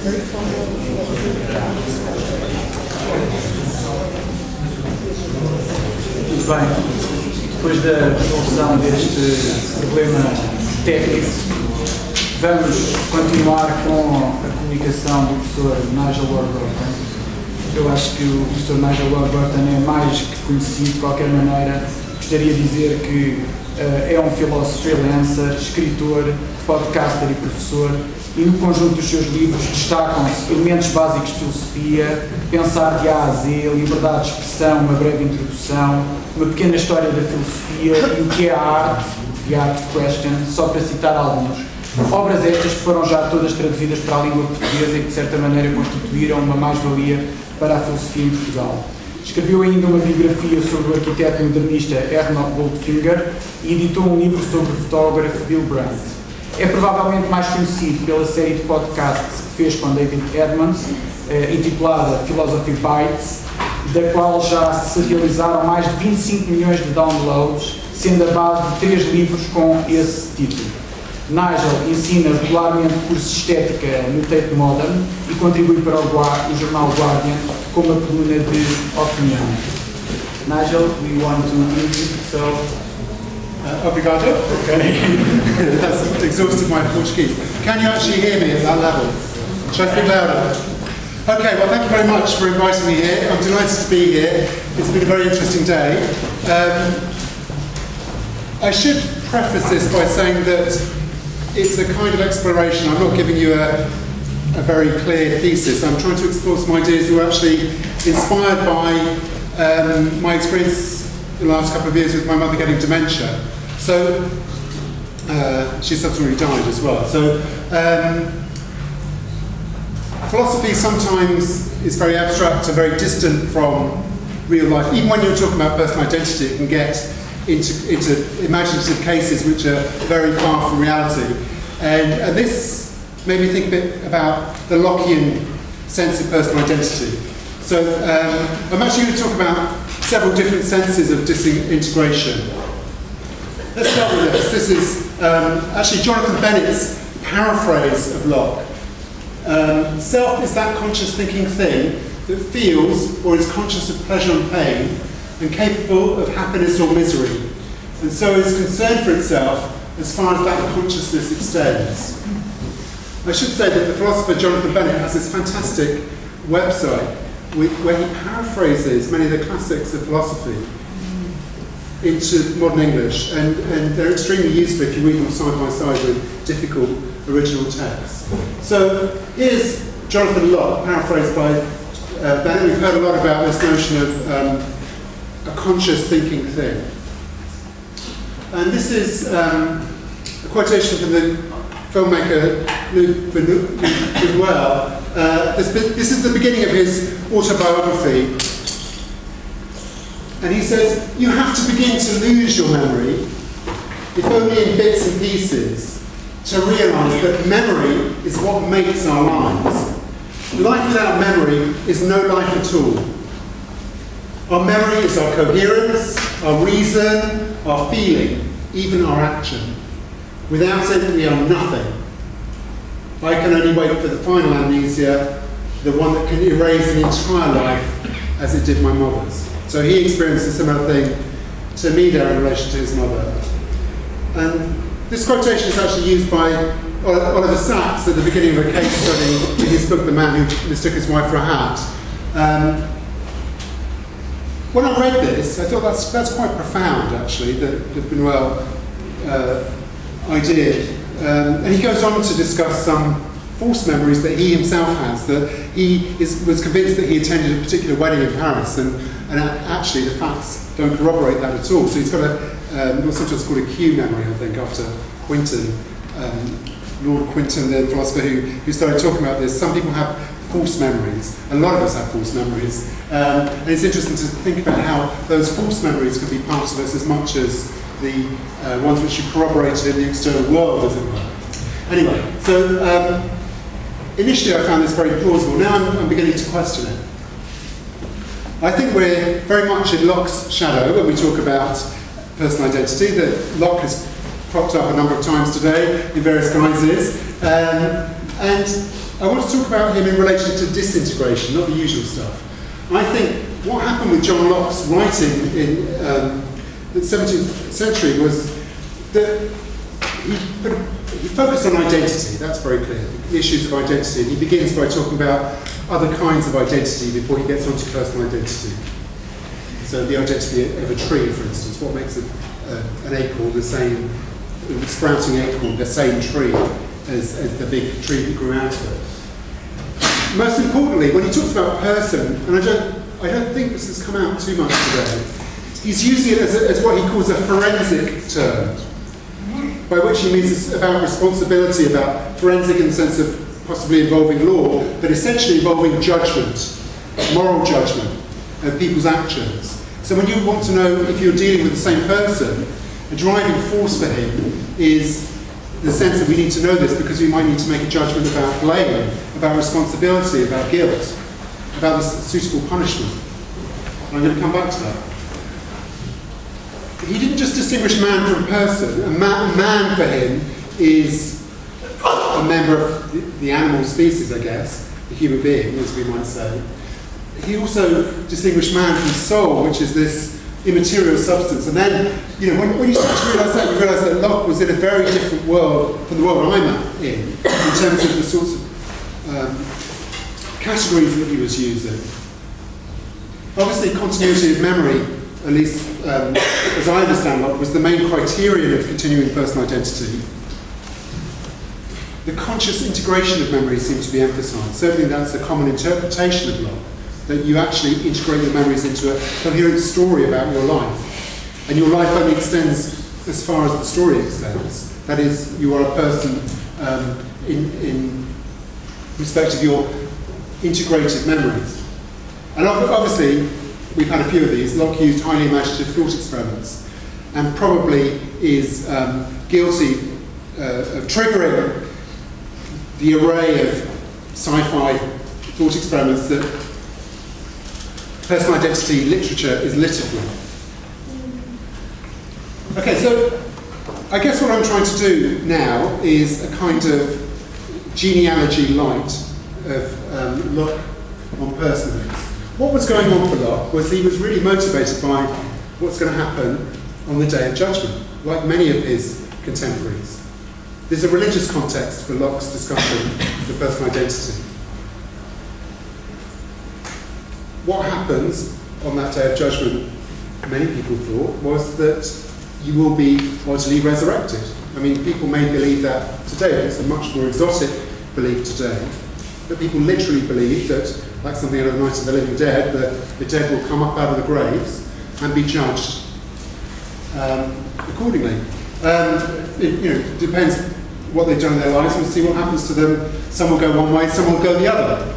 Muito bem. Depois da resolução deste problema técnico, vamos continuar com a comunicação do professor Nigel Warburton. Eu acho que o professor Nigel Warburton é mais que conhecido de qualquer maneira. Gostaria de dizer que é um filósofo freelancer, escritor, podcaster e professor, e no conjunto dos seus livros destacam-se elementos básicos de filosofia, pensar de A a Z, liberdade de expressão, uma breve introdução, uma pequena história da filosofia e o que é a arte, The Art Question, só para citar alguns. Obras estas que foram já todas traduzidas para a língua portuguesa e que de certa maneira constituíram uma mais-valia para a filosofia em Portugal. Escreveu ainda uma biografia sobre o arquiteto modernista Arnold Goldfinger e editou um livro sobre o fotógrafo Bill Brandt. É provavelmente mais conhecido pela série de podcasts que fez com David Edmonds, intitulada Philosophy Bites, da qual já se realizaram mais de 25 milhões de downloads, sendo a base de 3 livros com esse título. Nigel ensina regularmente cursos de estética no Tate Modern e contribui para o jornal Guardian com uma coluna de opinião. Nigel, we want to meet you, so... Obrigado. Okay. That's exhausted my Portuguese. Can you actually hear me at that level? Should I speak louder? Okay, well, thank you very much for inviting me here. I'm delighted to be here. It's been a very interesting day. I should preface this by saying that it's a kind of exploration. I'm not giving you a very clear thesis. I'm trying to explore some ideas that were actually inspired by my experience in the last couple of years with my mother getting dementia. So, she subsequently died as well. So, philosophy sometimes is very abstract and very distant from real life. Even when you're talking about personal identity, it can get into imaginative cases which are very far from reality. And this made me think a bit about the Lockean sense of personal identity. So I'm actually going to talk about several different senses of disintegration. Let's start with this. This is actually Jonathan Bennett's paraphrase of Locke. Self is that conscious thinking thing that feels or is conscious of pleasure and pain and capable of happiness or misery, and so is concerned for itself as far as that consciousness extends. I should say that the philosopher Jonathan Bennett has this fantastic website where he paraphrases many of the classics of philosophy into modern English, and they're extremely useful if you read them side by side with difficult original texts. So here's Jonathan Locke, paraphrased by Bennett. We've heard a lot about this notion of a conscious thinking thing. And this is a quotation from the filmmaker Manuel. This is the beginning of his autobiography. And he says, "You have to begin to lose your memory, if only in bits and pieces, to realise that memory is what makes our lives. Life without memory is no life at all. Our memory is our coherence, our reason, our feeling, even our action. Without it, we are nothing. I can only wait for the final amnesia, the one that can erase an entire life, as it did my mother's." So he experienced a similar thing to me there in relation to his mother. And this quotation is actually used by Oliver Sacks at the beginning of a case study in his book, The Man Who Mistook His Wife for a Hat. When I read this, I thought that's quite profound, actually, the Manuel idea. And he goes on to discuss some false memories that he himself has, that he was convinced that he attended a particular wedding in Paris, and actually the facts don't corroborate that at all. So he's got what's sometimes called a Q memory, I think, after Quinton, Lord Quinton, the philosopher who started talking about this. Some people have false memories. A lot of us have false memories. And it's interesting to think about how those false memories can be part of us as much as the ones which are corroborated in the external world, as it were. Anyway, so initially I found this very plausible. Now I'm beginning to question it. I think we're very much in Locke's shadow when we talk about personal identity. That Locke has cropped up a number of times today in various guises. And I want to talk about him in relation to disintegration, not the usual stuff. I think what happened with John Locke's writing in the 17th century was that he focused on identity, that's very clear, the issues of identity. He begins by talking about other kinds of identity before he gets onto personal identity. So the identity of a tree, for instance, what makes an acorn the same, a sprouting acorn, the same tree as the big tree that grew out of it. Most importantly, when he talks about person, and I don't think this has come out too much today, he's using it as what he calls a forensic term, by which he means it's about responsibility, about forensic in the sense of possibly involving law, but essentially involving judgment, moral judgment of people's actions. So when you want to know if you're dealing with the same person, a driving force for him is the sense that we need to know this because we might need to make a judgment about blame, about responsibility, about guilt, about the suitable punishment. And I'm going to come back to that. He didn't just distinguish man from person. A man for him is a member of the animal species, I guess, the human being, as we might say. He also distinguished man from soul, which is this immaterial substance. And then, when you start to realise that, you realise that Locke was in a very different world from the world I'm in terms of the sorts of categories that he was using. Obviously, continuity of memory, at least as I understand Locke, was the main criterion of continuing personal identity. The conscious integration of memory seems to be emphasised. Certainly that's a common interpretation of Locke, that you actually integrate your memories into a coherent story about your life. And your life only extends as far as the story extends. That is, you are a person in respect of your integrated memories. And obviously, we've had a few of these. Locke used highly imaginative thought experiments and probably is guilty of triggering the array of sci-fi thought experiments that personal identity literature is littered with. Okay, so I guess what I'm trying to do now is a kind of genealogy light of Locke on personhood. What was going on for Locke was he was really motivated by what's going to happen on the Day of Judgment, like many of his contemporaries. There's a religious context for Locke's discussion of personal identity. What happens on that Day of Judgment, many people thought, was that you will be bodily resurrected. I mean, people may believe that today, but it's a much more exotic belief today. But people literally believe that, like something out of the Night of the Living Dead, that the dead will come up out of the graves and be judged accordingly. It depends what they've done in their lives. We'll see what happens to them. Some will go one way, some will go the other.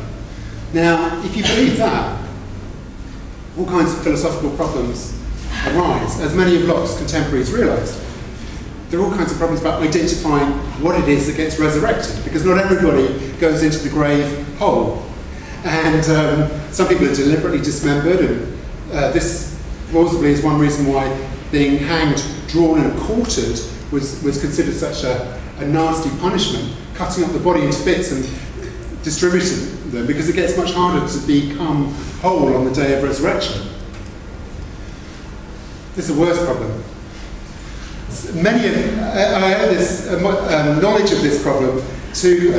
Now, if you believe that, all kinds of philosophical problems arise, as many of Locke's contemporaries realised. There are all kinds of problems about identifying what it is that gets resurrected, because not everybody goes into the grave whole. And some people are deliberately dismembered, and this plausibly is one reason why being hanged, drawn and quartered was considered such a nasty punishment, cutting up the body into bits and distributing them, because it gets much harder to become whole on the day of resurrection. This is a worse problem. I owe this knowledge of this problem to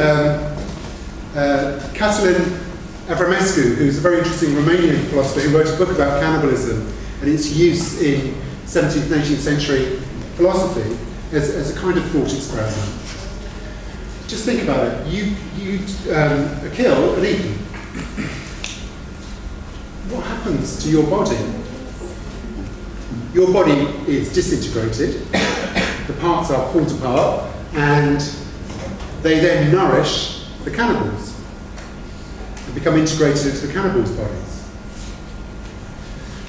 Cătălin Avramescu, who's a very interesting Romanian philosopher who wrote a book about cannibalism and its use in 17th and 18th century philosophy as a kind of thought experiment. Just think about it. You kill and eat. What happens to your body? Your body is disintegrated, the parts are pulled apart, and they then nourish the cannibals and become integrated into the cannibals' bodies.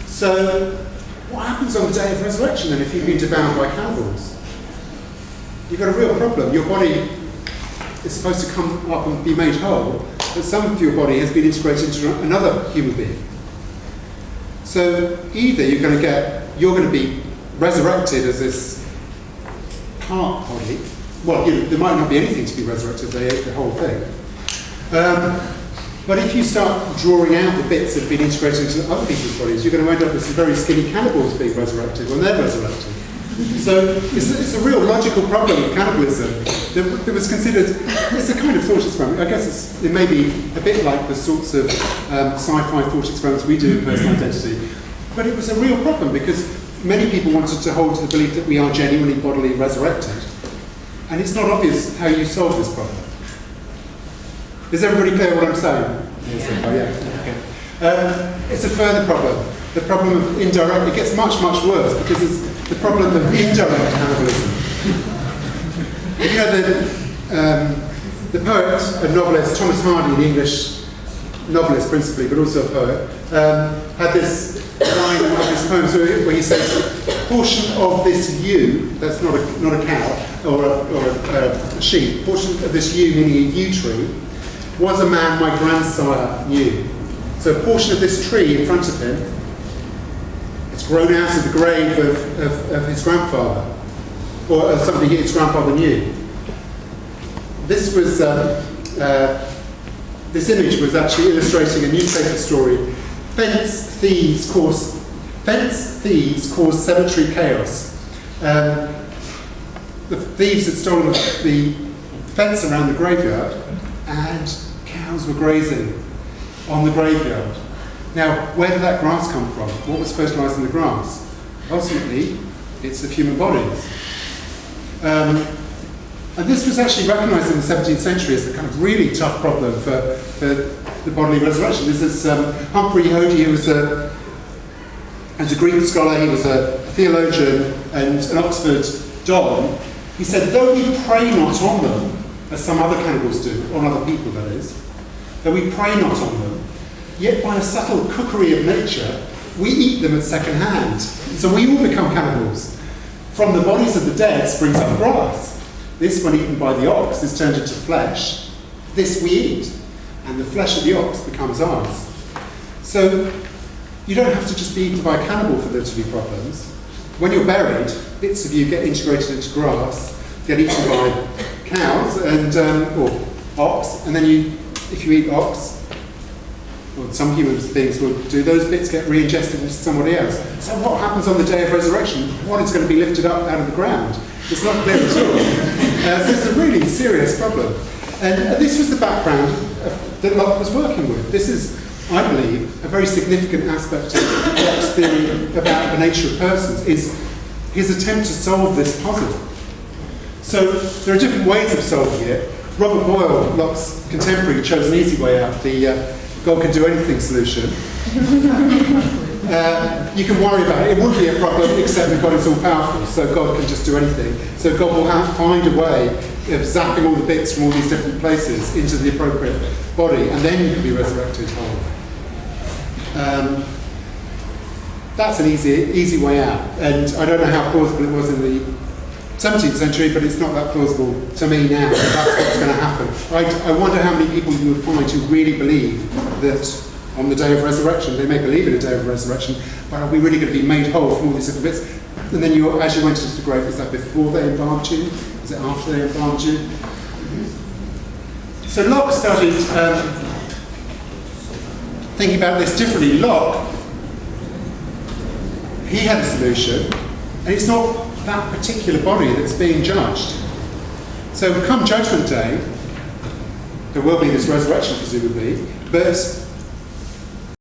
So, what happens on the day of resurrection then if you've been devoured by cannibals? You've got a real problem. Your body is supposed to come up and be made whole, but some of your body has been integrated into another human being. So either you're going to be resurrected as this part body. Well, there might not be anything to be resurrected, they ate the whole thing. But if you start drawing out the bits that have been integrated into other people's bodies, you're going to end up with some very skinny cannibals being resurrected when they're resurrected. So it's a real logical problem of cannibalism that was considered, it's a kind of thought experiment. I guess it may be a bit like the sorts of sci-fi thought experiments we do in personal identity. But it was a real problem because many people wanted to hold to the belief that we are genuinely bodily resurrected. And it's not obvious how you solve this problem. Is everybody clear what I'm saying? It's a further problem. The problem of indirect, it gets much, much worse because it's the problem of indirect cannibalism. You know, the poet and novelist Thomas Hardy, the English novelist principally, but also a poet, had this line of his poems where he says, portion of this ewe, that's not a cow or a sheep, portion of this ewe, meaning a yew tree, was a man my grandsire knew. So a portion of this tree in front of him, it's grown out of the grave of his grandfather, or of somebody his grandfather knew. This was, this image was actually illustrating a newspaper story. Fence thieves cause cemetery chaos. The thieves had stolen the fence around the graveyard, and cows were grazing on the graveyard. Now, where did that grass come from? What was fertilised in the grass? Ultimately, it's of human bodies. And this was actually recognised in the 17th century as a kind of really tough problem for the bodily resurrection. This is Humphrey Hodie, who was a Greek scholar, he was a theologian and an Oxford Don. He said, though we prey not on them, as some other cannibals do, on other people that is, though we prey not on them, yet by a subtle cookery of nature, we eat them at second hand. So we all become cannibals. From the bodies of the dead springs up grass. This, when eaten by the ox, is turned into flesh. This we eat, and the flesh of the ox becomes ours. So you don't have to just be eaten by a cannibal for there to be problems. When you're buried, bits of you get integrated into grass, get eaten by cows and or ox, and then if you eat ox, or some human beings will do, those bits get re-ingested into somebody else. So what happens on the day of resurrection? What is going to be lifted up out of the ground? It's not clear at all. So it's a really serious problem. And this was the background that Locke was working with. This is, I believe, a very significant aspect of Locke's theory about the nature of persons, is his attempt to solve this puzzle. So there are different ways of solving it. Robert Boyle, Locke's contemporary, chose an easy way out, the God can do anything solution. You can worry about it. It wouldn't be a problem except that God is all powerful, so God can just do anything. So God will find a way of zapping all the bits from all these different places into the appropriate body, and then you can be resurrected whole. That's an easy way out. And I don't know how plausible it was in the 17th century, but it's not that plausible to me now. That's what's going to happen. I wonder how many people you would find who really believe that on the day of resurrection, they may believe in a day of resurrection, but are we really going to be made whole from all these different bits? And then as you went into the grave, is that before they embalmed you? Is it after they embalmed you? So Locke started thinking about this differently. Locke, he had a solution, and it's not that particular body that's being judged. So come Judgment Day, there will be this resurrection presumably, but